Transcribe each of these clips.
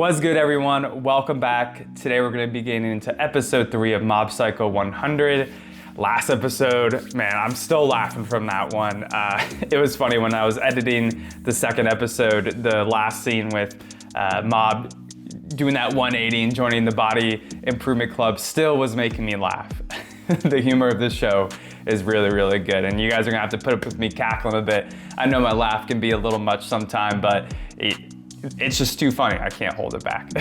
What's good, everyone? Welcome back. Today we're going to be getting into episode 3 of Mob Psycho 100. Last episode, man, I'm still laughing from that one. It was funny when I was editing the second episode, the last scene with Mob doing that 180 and joining the Body Improvement Club still was making me laugh. The humor of this show is really, really good, and you guys are gonna have to put up with me cackling a bit. I know my laugh can be a little much sometime, but it's just too funny. I can't hold it back.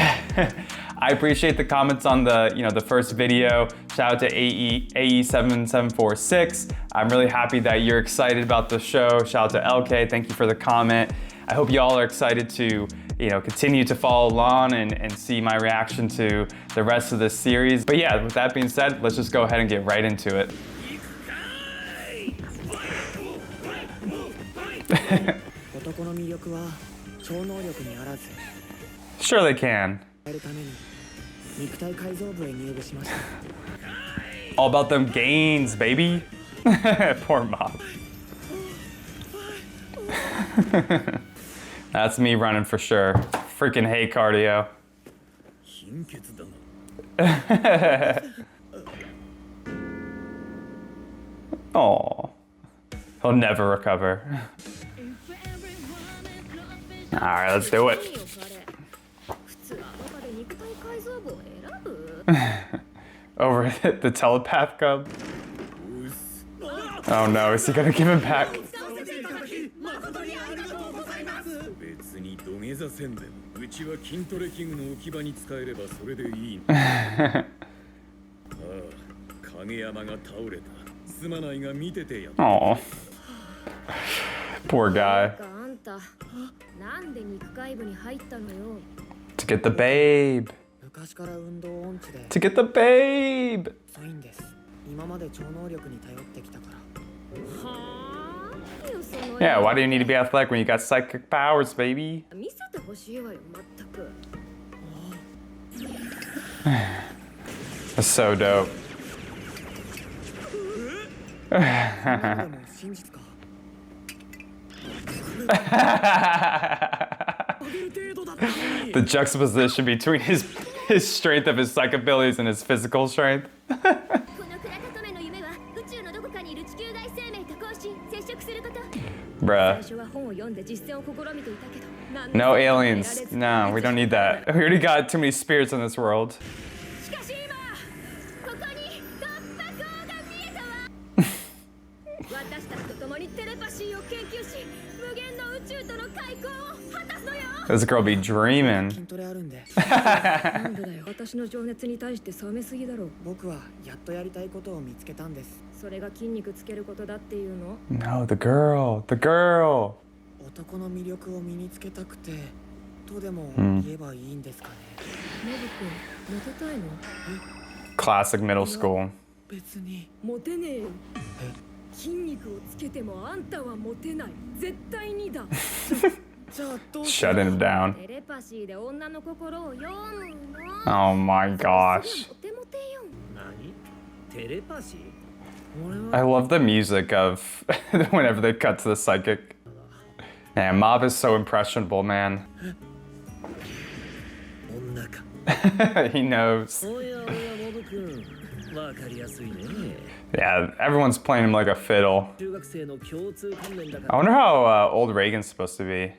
I appreciate the comments on the first video. Shout out to AE7746. I'm really happy that you're excited about the show. Shout out to LK. Thank you for the comment. I hope you all are excited to continue to follow along and see my reaction to the rest of this series. But yeah, with that being said, let's just go ahead and get right into it. Sure they can. All about them gains, baby. Poor Mob. That's me running for sure. Freaking hate cardio. Oh, he'll never recover. All right, let's do it. Over the telepath cub. Oh no, is he gonna give him back? Oh, poor guy. To get the babe. To get the babe. Yeah, why do you need to be athletic when you got psychic powers, baby? That's so dope. The juxtaposition between his strength of his psychic abilities and his physical strength. Bruh. No aliens. No, we don't need that. We already got too many spirits in this world. This girl be dreaming. No, the girl. The girl. Classic middle school. Shutting him down. Oh my gosh. I love the music of whenever they cut to the psychic. Man, Mob is so impressionable, man. He knows. Yeah, everyone's playing him like a fiddle. I wonder how old Reagan's supposed to be.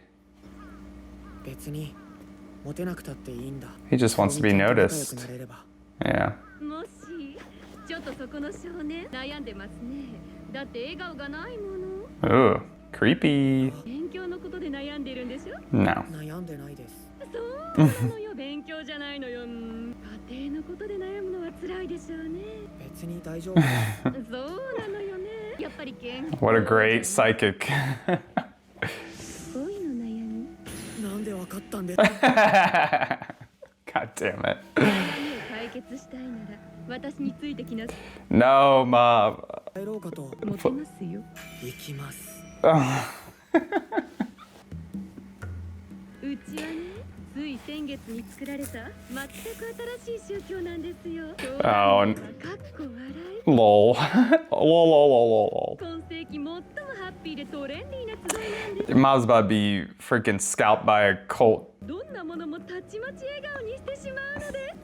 He just wants to be noticed. Yeah. Ooh, creepy. No. What a great psychic. God damn it. No, Mob. Oh, lol. Lol, lol, lol, lol. Mom's about to be freaking scalped by a cult.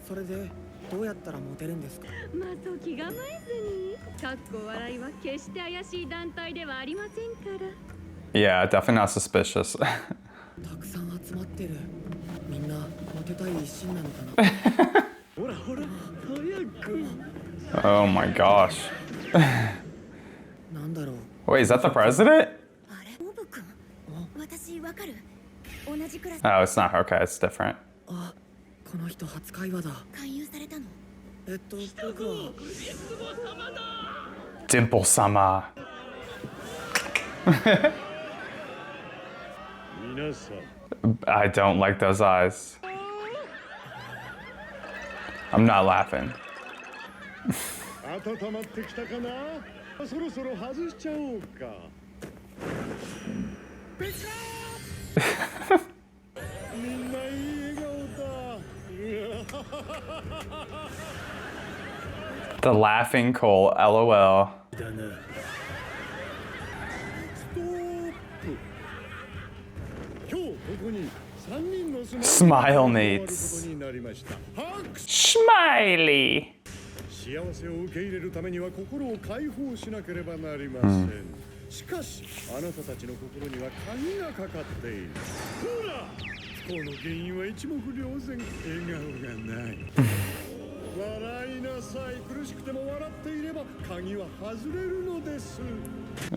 それでどうやったらモテるんですか。まあそう気構えずに。かっこ笑いは決して怪しい団体ではありませんから。 Yeah, definitely not suspicious. たくさん集まってる。みんなモテたい一心なのかな。ほらほら早く。Oh my gosh. なんだろう。 Wait, is that the president? あれ、モブ君。私わかる。同じクラス。 Oh, it's not. Okay, it's different. あ、この人初会話だ。勧誘されたの。僕は Dimple Sama. I don't like those eyes. I'm not laughing. 温まってきたかな。そろそろ外しちゃおうか。みんないい笑顔だ。 The laughing Cole, LOL. ストップ。今日ここに3人のスマイル Smile が needs. 加わることになりました。拍手。 Smiley. 幸せを受け入れるためには心を解放しなければなりません。しかし、あなたたちの心には鍵がかかっている。ほら、不幸の原因は一目瞭然。笑顔がない。笑いなさい。苦しくても笑っていれば鍵は外れるのです。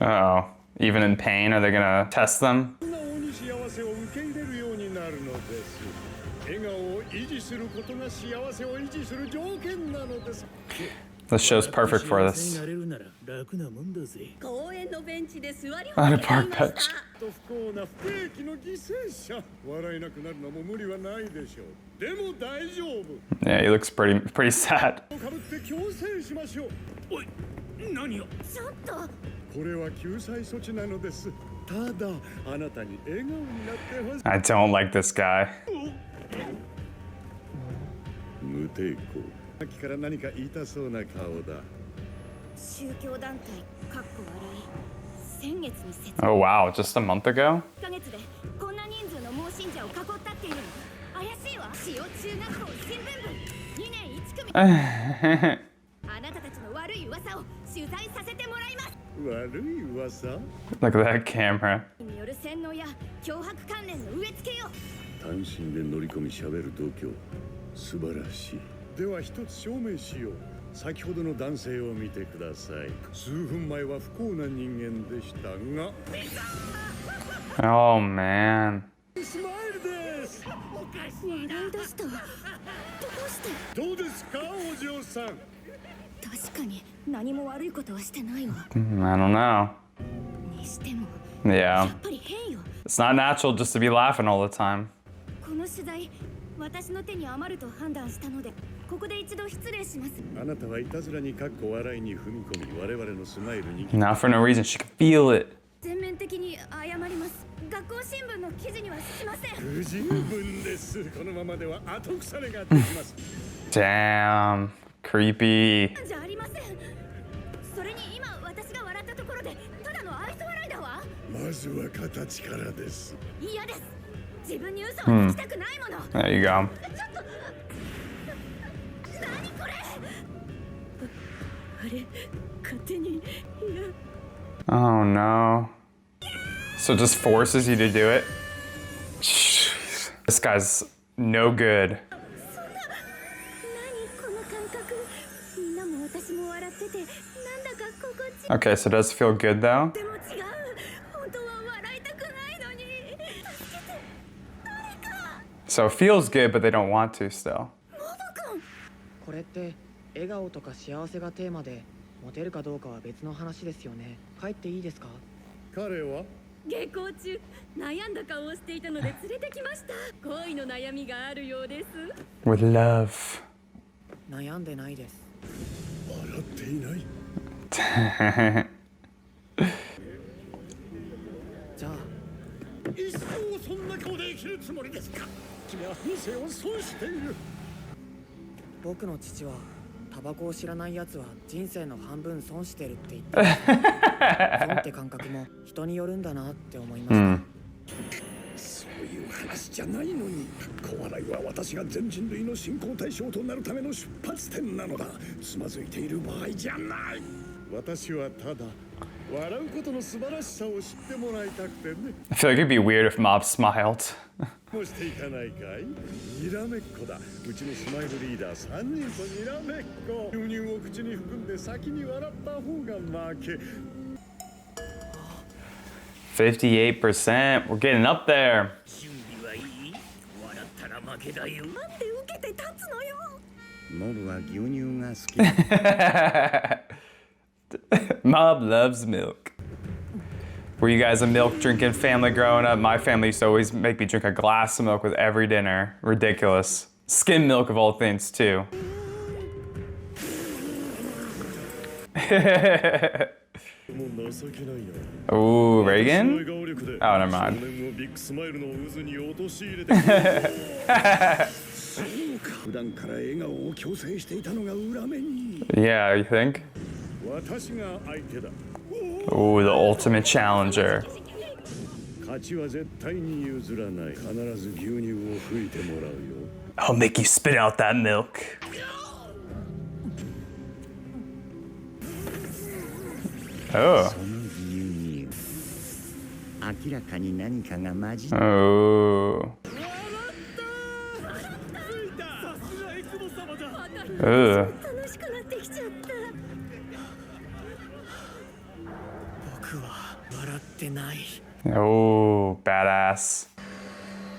Oh, even in pain, are they gonna test them? 素直に幸せを受け入れるようになるのです。笑顔を維持することが幸せを維持する条件なのです。 This show's perfect for this. 公園のベンチで座り On a 放題 park ま bench. した。不幸な不景気の犠牲者。笑えなくなるのも無理はないでしょう。でも大丈夫。 Yeah, he looks pretty sad. かぶって強制しましょう。おい、何を。ちょっと。これは救済措置なのです。ただ、あなたに笑顔になってほしい。 I don't like this guy. 無抵抗。さっきから何か言いたそうな顔だ。宗教団体かっこ笑い。先月に設 Oh wow, just a month ago? 1ヶ月でこんな人数の盲信者を囲ったっていうの。怪しいわ。使用中学校新聞部2年1組。あなたたちの悪い噂を取材させてもらいます。悪い噂。 Look at that camera. による洗脳や脅迫関連の植え付けよ。単身で乗り込み喋る度胸。素晴らしい。では一つ証明しよう。先ほどの男性を見てください。数分前は不幸な人間でしたが。 Oh man. スマイルです。笑い出した。どうしてどうですか、お嬢さん。確かに何も悪いことはしてないわ。 I don't know. にしても Yeah. やっぱり変よ。 It's not natural just to be laughing all the time. この取材私の手に余ると判断したのでここで一度失礼します。あなたはいたずらにかっこ笑いに踏み込み、我々のスマイルに Not for no reason. She could feel it. 全面的に謝ります。学校新聞の記事にはしません。不十分です。このままでは後腐れができます。 Damn. Creepy. じゃありません。それに今私が笑ったところでただの愛想笑いだわ。まずは形からです。嫌です。自分に嘘はつきたくないもの。 There you go. 何これ。あれ勝手にいや。 Oh no. So it just forces you to do it? Jeez. This guy's no good. そんな何この感覚。みんなも私も笑っててなんだか心地いい。 Okay, so does it feel good though? でも違う。本当は笑いたくないのに。助けて。誰か。 So it feels good, but they don't want to still. モブ君。これって笑顔とか幸せがテーマでモテるかどうかは別の話ですよね。帰っていいですか。彼は下校中悩んだ顔をしていたので連れてきました。恋の悩みがあるようです。 With love. 悩んでないです。笑っていない。じゃあ一生そんな顔で生きるつもりですか。君は店を損している。僕の父はタバコを知らない奴は人生の半分損してるって言ってました損って感覚も人によるんだなって思いました、そういう話じゃないのに、小笑いは私が全人類の信仰対象となるための出発点なのだ。つまずいている場合じゃない。私はただ笑うことの素晴らしさを知ってもらいたくてね。I feel like it'd be weird if Mob smiled. もしていかないかい。にらめっこだ。うちのスマイルリーダー3人とにらめっこ。牛乳を口に含んで先に笑った方が負け。58%. We're getting up there. 準備はいい？笑ったら負けだよ。なんで受けて立つのよ。ノルは牛乳が好き。Mob loves milk. Were you guys a milk drinking family growing up? My family used to always make me drink a glass of milk with every dinner. Ridiculous. Skim milk of all things, too. Ooh, Reagan? Oh, never mind. Yeah, you think? Ooh, the ultimate challenger. 勝ちは絶対に譲らない。必ず牛乳を吹いてもらうよ。 I'll make you spit out that milk. Oh. 明らかに何かが混じっ Oh. Ugh. 楽しくなってきちゃった。僕は笑ってない。 Oh, badass.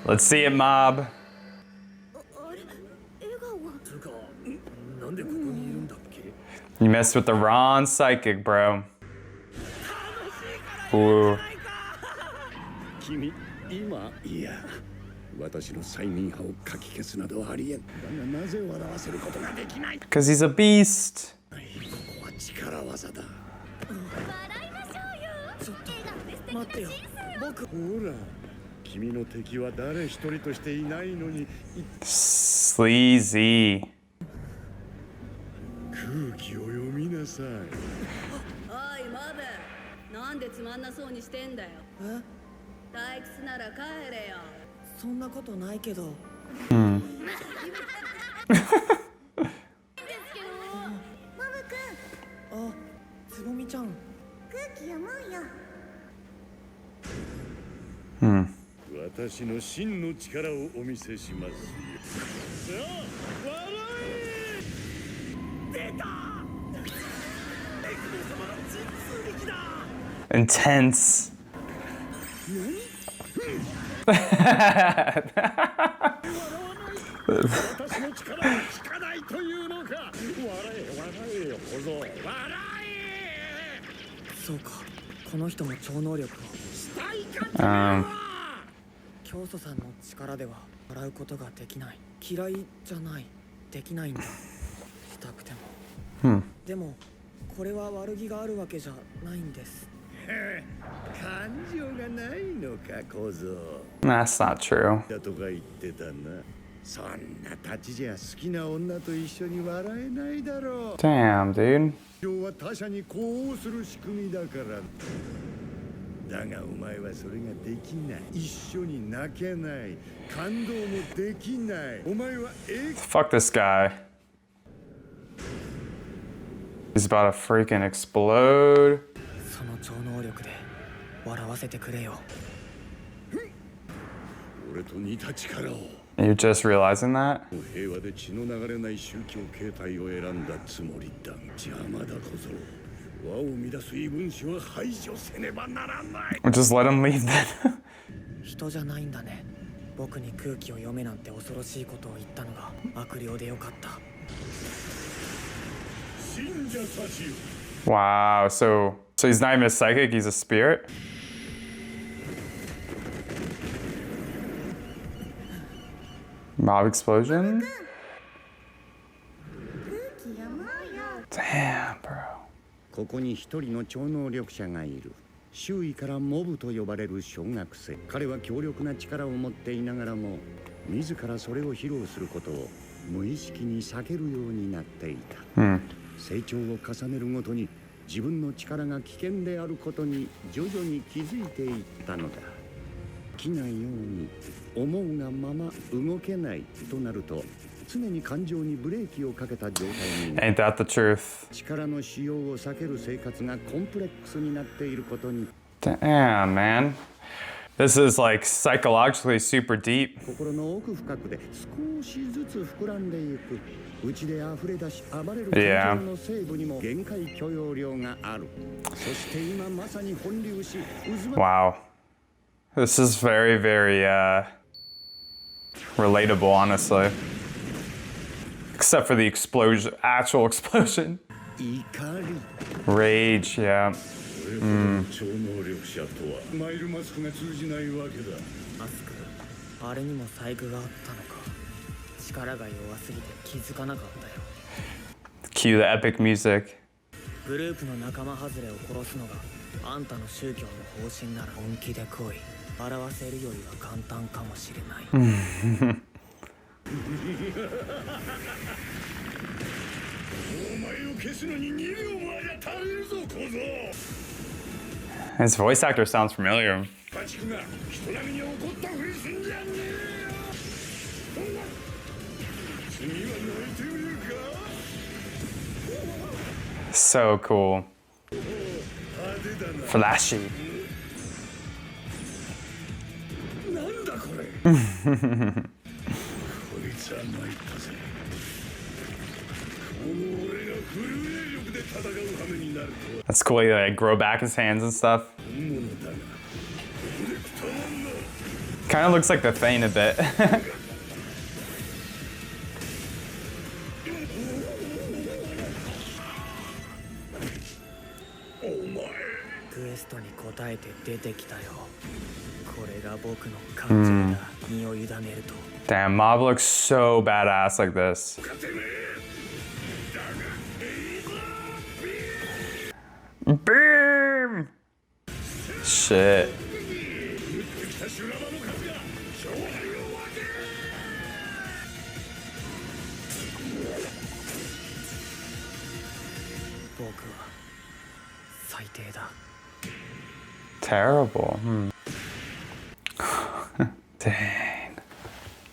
Let's see it, Mob. あれ笑顔。つうか、なんでここにいるんだっけ？ You messed with the wrong psychic, bro. Ooh. 君、今、いや、私の催眠派をかき消すなどありえん。だがなぜ笑わせることができない？ Because he's a beast. ここは力技だ。笑いましょうよ。笑顔で素敵な待ってよ。人生を。僕、ほら、君の敵は誰一人としていないのに、 Sleazy. 空気を読みなさい。おいマブ、なんでつまんなそうにしてんだよ。退屈なら帰れよ。そんなことないけど。ですけど、マブくん、あ、つぼみちゃん。空気読もうよ。私の真の力をお見せしますよ。さあ、笑え！出た！ Intense. 私の力は効かないというのか。笑えよ、小僧。笑え！そうか、この人も超能力を。教祖さんの力では笑うことができない。嫌いじゃない、できないんだ。したくても。でも、これは悪気があるわけじゃないんです。感情がないのか、小僧。 That's not true. だとか言ってたな。そんな立ちじゃ好きな女と一緒に笑えないだろう。 Damn, dude. 今日は他者に呼応する仕組みだから。だがお前はそれができない。一緒に泣けない。感動もできない。お前はFuck this guy. He's about to freaking explode. その超能力で笑わせてくれよ。俺と似た力を。 You're just realizing that? 平和で血の流れない宗教形態を選んだつもりだ。邪魔だ小僧。和を乱す異分子は排除せねばならない。 Just let him leave then. 人じゃないんだね。僕に空気を読めなんて恐ろしいことを言ったのが悪霊でよかった。信者たちよ。 Wow, so he's not even a psychic, he's a spirit? Mob explosion? 空気読もうよ。 Damn, bro. ここに一人の超能力者がいる。周囲からモブと呼ばれる小学生。彼は強力な力を持っていながらも自らそれを披露することを無意識に避けるようになっていた。成長を重ねるごとに自分の力が危険であることに徐々に気づいていったのだ。飽きないように思うがまま動けないとなると、常に感情にブレーキをかけた状態になる。 Ain't that the truth? 力の使用を避ける生活がコンプレックスになっていることに。 Damn, man. This is like psychologically super deep. 心の奥深くで少しずつ膨らんでいく。内で溢れ出し暴れる感情の成分にも限界許容量がある。そして今まさに本流し渦巻く。 Wow. This is very, very relatable, honestly. Except for the explosion, actual explosion. 怒り。 Rage, yeah. 超能力者とはマイルマスクが通じないわけだ。マスク、あれにも細工があったのか。力が弱すぎて気づかなかったよ。 Cue the epic music. グループの仲間外れを殺すのがあんたの宗教の方針なら本気で来い。笑わせるよりは簡単かもしれない。お前を消すのに2秒もありゃ足りるぞ小僧。 His voice actor sounds familiar. 家畜が人並みに怒ったふりすんじゃねえよ。次は泣いてみるか。 So cool. 派手だな。 Flashy. なんだこれ。こいつは参ったぜ。この俺がフル霊力で戦う羽目になるとは。 That's cool. He like grow back his hands and stuff. 本物だが、ここでくたばんな。 Kind of looks like the Thane a bit. クエストに応えて出てきたよ。これが僕の感情だ。身を委ねると。 Damn, Mob looks so badass like this. Beam! Shit. 修羅場の数が勝敗を分ける。 僕は最低だ。 Terrible. Dang.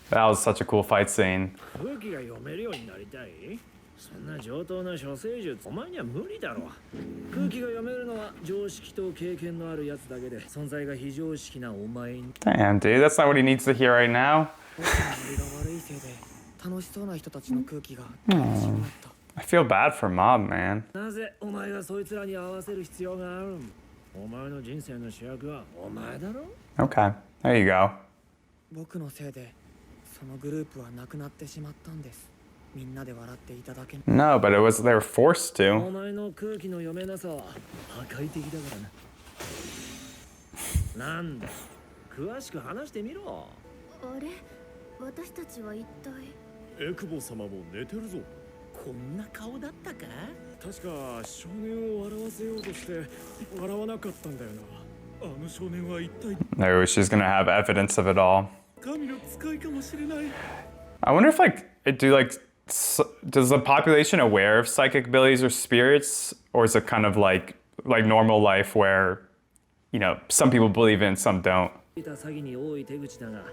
That was such a cool fight scene. 空気が読めるようになりたい？そんな上等な処世術お前には無理だろ。空気が読めるのは常識と経験のあるやつだけで、存在が非常識なお前に。 Damn, dude, that's not what he needs to hear right now. 僕のノリが悪いせいで楽しそうな人たちの空気が消えてしまった。 I feel bad for Mob, man. なぜお前がそいつらに合わせる必要があるん？お前の人生の主役はお前だろ。 Okay, there you go. 僕のせいでそのグループはなくなってしまったんです。みんなで笑っていただけ。 No, but it was they were forced お to. 前の空気の読めなさは破壊的だからな。なんだ、詳しく話してみろ。あれ私たちは一体。エクボ様も寝てるぞ。こんな顔だったか？確か少年を笑わせようとして笑わなかったんだよな。あの少年は一体 No, she's gonna have evidence of it all. 神の使いかもしれない。 I wonder if does the population aware of psychic abilities or spirits, or is it kind of like normal life where, you know, some people believe in, some don't? いた詐欺に多い手口だが、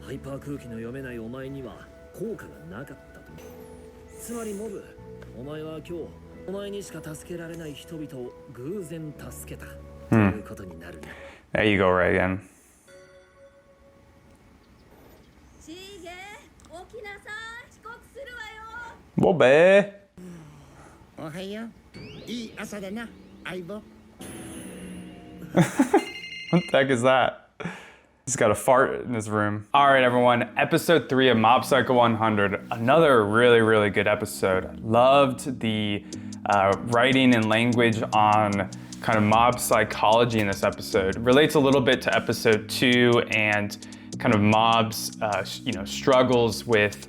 ハイパー空気の読めないお前には効果がなかったと。つまりモブ、お前は今日お前にしか助けられない人々を偶然助けたということになるね。 There you go, Reagan. シーゲ起きなさい。遅刻するわよ。 Bobe. おはよう。いい朝だな、相棒。 What the heck is that? He's got a fart in his room. All right, everyone. Episode 3 of Mob Psycho 100. Another really, really good episode. Loved the writing and language on kind of mob psychology in this episode. Relates a little bit to episode 2 and kind of Mob's, struggles with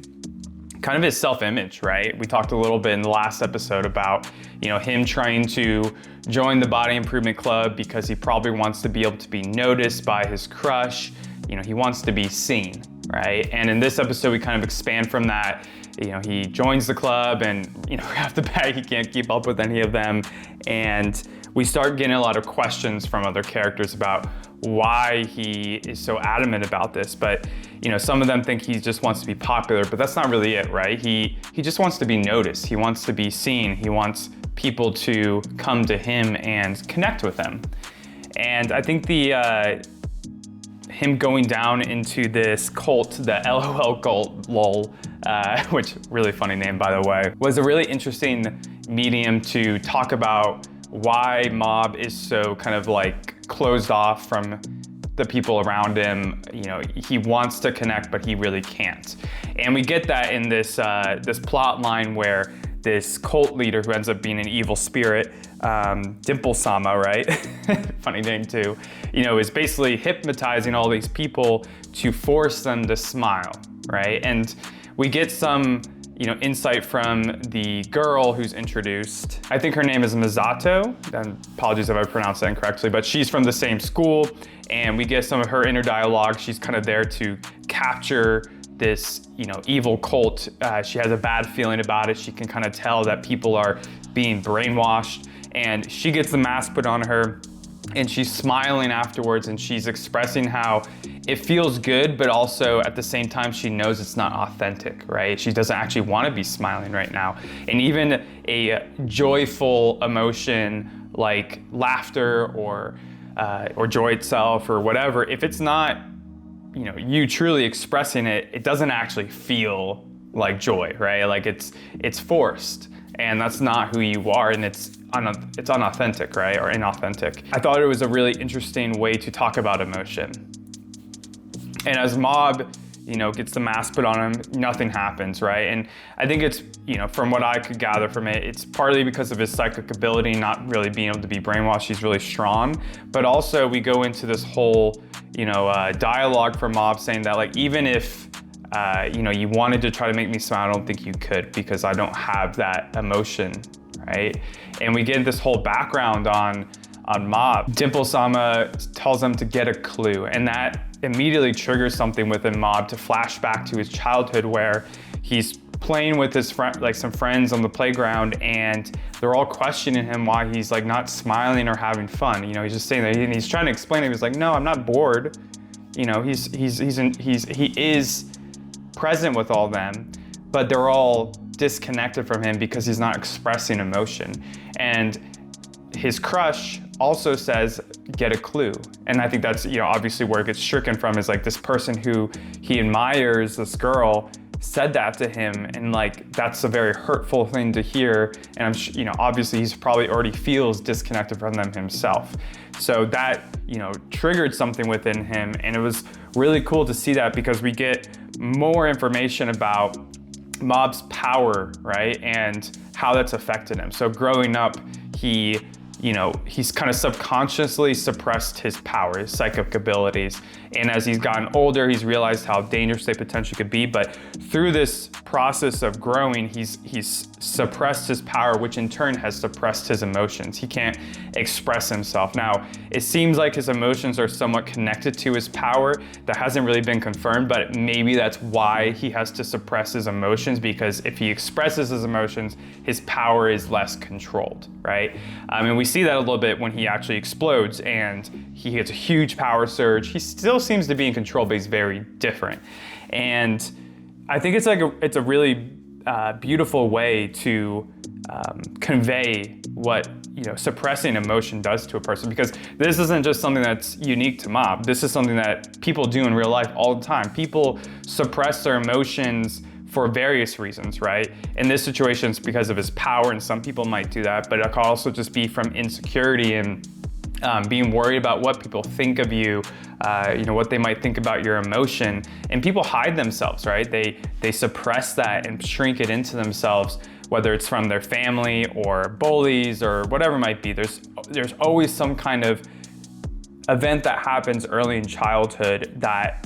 kind of his self-image, right? We talked a little bit in the last episode about, him trying to join the body improvement club because he probably wants to be able to be noticed by his crush. He wants to be seen. right? And in this episode, we kind of expand from that. You know, he joins the club and, you know, right off the bat, he can't keep up with any of them. And we start getting a lot of questions from other characters about why he is so adamant about this. But, you know, some of them think he just wants to be popular, but that's not really it, right? He just wants to be noticed. He wants to be seen. He wants people to come to him and connect with him. And I think him going down into this cult, the LOL cult, lol, which really funny name by the way, was a really interesting medium to talk about why Mob is so kind of like closed off from the people around him. You know, he wants to connect, but he really can't. And we get that in this this plot line where this cult leader, who ends up being an evil spirit, Dimple-sama, right? Funny name too, you know, is basically hypnotizing all these people to force them to smile, right? And we get some, you know, insight from the girl who's introduced. I think her name is Misato, and apologies if I pronounced that incorrectly, but she's from the same school, and we get some of her inner dialogue. She's kind of there to capture this, you know, evil cult. She has a bad feeling about it. She can kind of tell that people are being brainwashed, and she gets the mask put on her, and she's smiling afterwards, and she's expressing how it feels good, but also at the same time, she knows it's not authentic, right? She doesn't actually want to be smiling right now. And even a joyful emotion like laughter or joy itself or whatever, if it's not, you know, you truly expressing it, it doesn't actually feel like joy, right? Like it's forced, and that's not who you are, and it's unauthentic, right? Or inauthentic. I thought it was a really interesting way to talk about emotion. And as Mob, you know, gets the mask put on him, nothing happens, right? And I think it's, you know, from what I could gather from it, it's partly because of his psychic ability, not really being able to be brainwashed. He's really strong. But also we go into this whole, you know, dialogue from Mob saying that, like, even if, you know, you wanted to try to make me smile, I don't think you could, because I don't have that emotion, right? And we get this whole background on Mob. Dimple-sama tells him to get a clue, and that immediately triggers something within Mob to flash back to his childhood, where he's playing with his friend, like some friends on the playground, and they're all questioning him why he's like not smiling or having fun. You know, he's just saying that, and he's trying to explain it. He's like, no, I'm not bored. You know, he is present with all them, but they're all disconnected from him because he's not expressing emotion. And his crush also says, get a clue. And I think that's, you know, obviously where it gets stricken from, is like this person who he admires, this girl, said that to him, and like that's a very hurtful thing to hear. And I'm, you know, obviously he's probably already feels disconnected from them himself. So that, you know, triggered something within him, and it was really cool to see that, because we get more information about Mob's power, right, and how that's affected him. So growing up, he, you know, he's kind of subconsciously suppressed his power, his psychic abilities. And as he's gotten older, he's realized how dangerous they potentially could be. But through this process of growing, he's suppressed his power, which in turn has suppressed his emotions. He can't express himself. Now, it seems like his emotions are somewhat connected to his power. That hasn't really been confirmed, but maybe that's why he has to suppress his emotions, because if he expresses his emotions, his power is less controlled, right? And we see that a little bit when he actually explodes and he gets a huge power surge. He still seems to be in control, but he's very different. And I think it's like it's a really beautiful way to convey what, you know, suppressing emotion does to a person, because this isn't just something that's unique to Mob. This is something that people do in real life all the time. People suppress their emotions for various reasons, right? In this situation, it's because of his power, and some people might do that, but it could also just be from insecurity and being worried about what people think of you, you know, what they might think about your emotion. And people hide themselves, right? They suppress that and shrink it into themselves, whether it's from their family or bullies or whatever it might be. There's always some kind of event that happens early in childhood that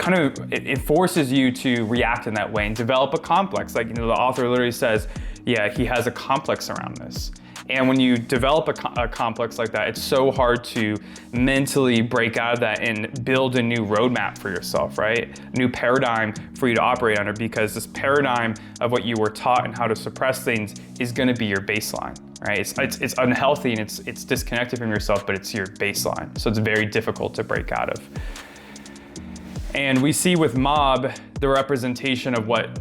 it forces you to react in that way and develop a complex. Like, the author literally says, yeah, he has a complex around this. And when you develop a complex like that, it's so hard to mentally break out of that and build a new roadmap for yourself, right? A new paradigm for you to operate under, because this paradigm of what you were taught and how to suppress things is gonna be your baseline, right? It's unhealthy and it's disconnected from yourself, but it's your baseline. So it's very difficult to break out of. And we see with Mob the representation of what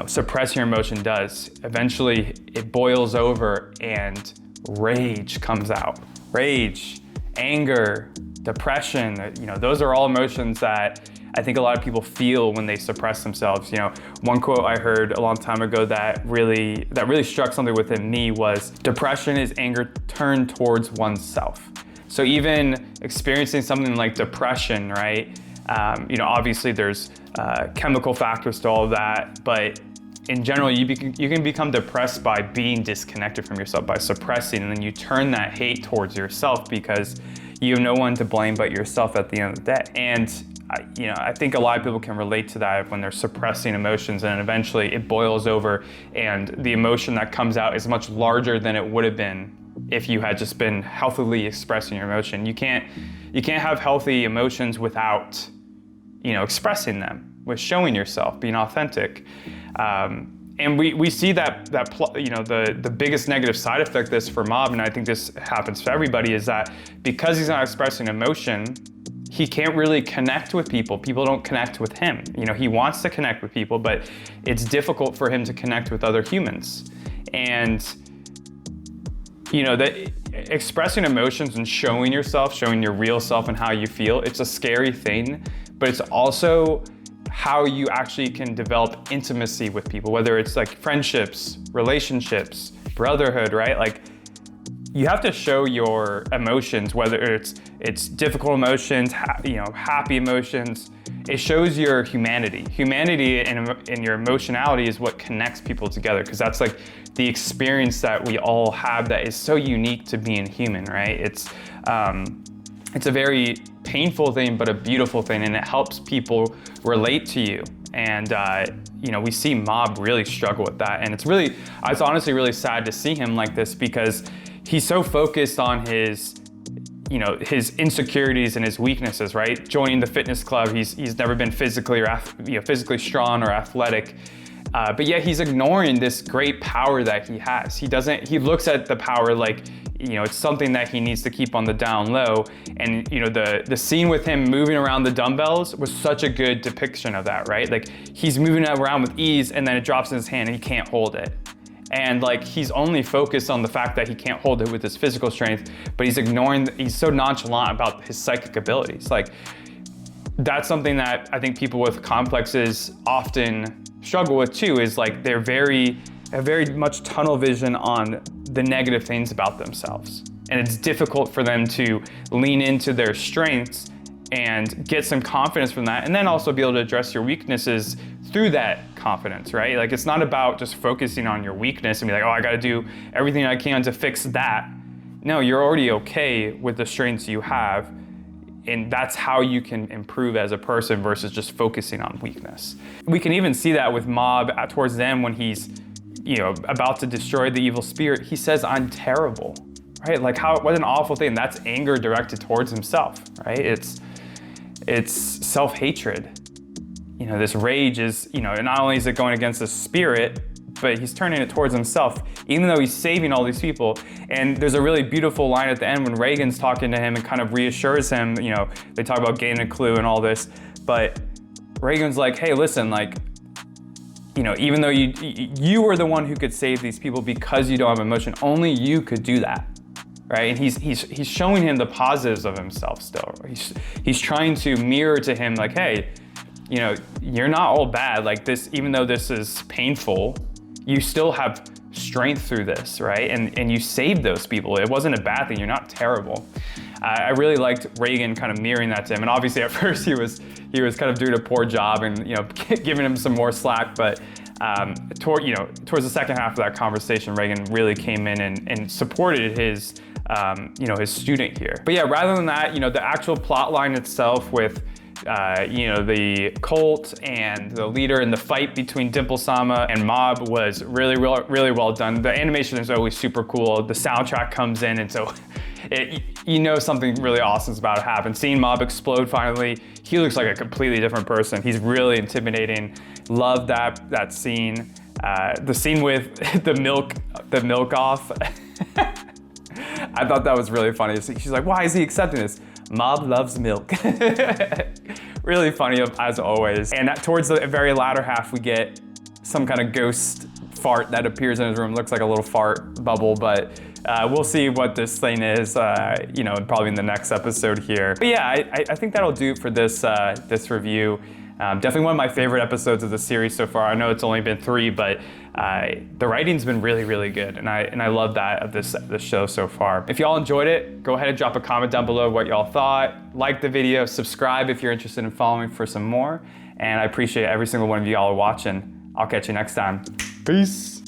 suppressing your emotion does. Eventually it boils over and rage comes out. Rage, anger, depression, those are all emotions that I think a lot of people feel when they suppress themselves. One quote I heard a long time ago that really struck something within me was, depression is anger turned towards oneself. So even experiencing something like depression, right? Obviously there's chemical factors to all of that, but in general, you can become depressed by being disconnected from yourself, by suppressing, and then you turn that hate towards yourself because you have no one to blame but yourself at the end of the day. And I think a lot of people can relate to that when they're suppressing emotions, and eventually it boils over and the emotion that comes out is much larger than it would have been if you had just been healthily expressing your emotion. You can't have healthy emotions without expressing them, with showing yourself, being authentic. And we see that the biggest negative side effect of this for Mob, and I think this happens for everybody, is that because he's not expressing emotion, he can't really connect with people. People don't connect with him. He wants to connect with people, but it's difficult for him to connect with other humans. And that expressing emotions and showing yourself, showing your real self and how you feel, it's a scary thing, but it's also how you actually can develop intimacy with people, whether it's like friendships, relationships, brotherhood, right? Like, you have to show your emotions, whether it's difficult emotions, happy emotions. It shows your humanity. Humanity and your emotionality is what connects people together, because that's like the experience that we all have that is so unique to being human, right? It's a very painful thing, but a beautiful thing, and it helps people relate to you. And we see Mob really struggle with that, and it's honestly really sad to see him like this, because he's so focused on his insecurities and his weaknesses, right? Joining the fitness club, he's never been physically strong or athletic, but yet he's ignoring this great power that he has. He looks at the power like, it's something that he needs to keep on the down low. And the scene with him moving around the dumbbells was such a good depiction of that, right? Like, he's moving it around with ease, and then it drops in his hand and he can't hold it. And like, he's only focused on the fact that he can't hold it with his physical strength, but he's so nonchalant about his psychic abilities. Like, that's something that I think people with complexes often struggle with too, is like have very much tunnel vision on the negative things about themselves. And it's difficult for them to lean into their strengths and get some confidence from that, and then also be able to address your weaknesses through that confidence, right? Like, it's not about just focusing on your weakness and be like, oh, I gotta do everything I can to fix that. No, you're already okay with the strengths you have, and that's how you can improve as a person versus just focusing on weakness. We can even see that with Mob towards the end when he's about to destroy the evil spirit. He says, I'm terrible, right? Like, what an awful thing. That's anger directed towards himself, right? It's self-hatred. This rage is, not only is it going against the spirit, but he's turning it towards himself, even though he's saving all these people. And there's a really beautiful line at the end when Reagan's talking to him and kind of reassures him, they talk about gaining a clue and all this, but Reagan's like, hey, listen, like, even though you were the one who could save these people because you don't have emotion, only you could do that, right? And he's showing him the positives of himself still. He's trying to mirror to him like, hey, you're not all bad. Like, this, even though this is painful, you still have strength through this, right? And you saved those people. It wasn't a bad thing. You're not terrible. I really liked Reagan kind of mirroring that to him. And obviously at first he was kind of doing a poor job and giving him some more slack. But towards the second half of that conversation, Reagan really came in and supported his his student here. But yeah, rather than that, the actual plot line itself with you know, the cult and the leader, and the fight between Dimple Sama and Mob was really well done. The animation is always super cool. The soundtrack comes in, and so you know something really awesome is about to happen. Seeing Mob explode finally, he looks like a completely different person. He's really intimidating. Love that scene. The scene with the milk off. I thought that was really funny. She's like, why is he accepting this? Mob loves milk. Really funny as always. And towards the very latter half, we get some kind of ghost fart that appears in his room. Looks like a little fart bubble, but we'll see what this thing is, you know, probably in the next episode here. But yeah, I think that'll do it for this review. Definitely one of my favorite episodes of the series so far. I know it's only been 3, but the writing's been really good, and I love that of this show so far. If y'all enjoyed it, go ahead and drop a comment down below what y'all thought. Like the video, subscribe if you're interested in following for some more, and I appreciate every single one of y'all watching. I'll catch you next time. Peace.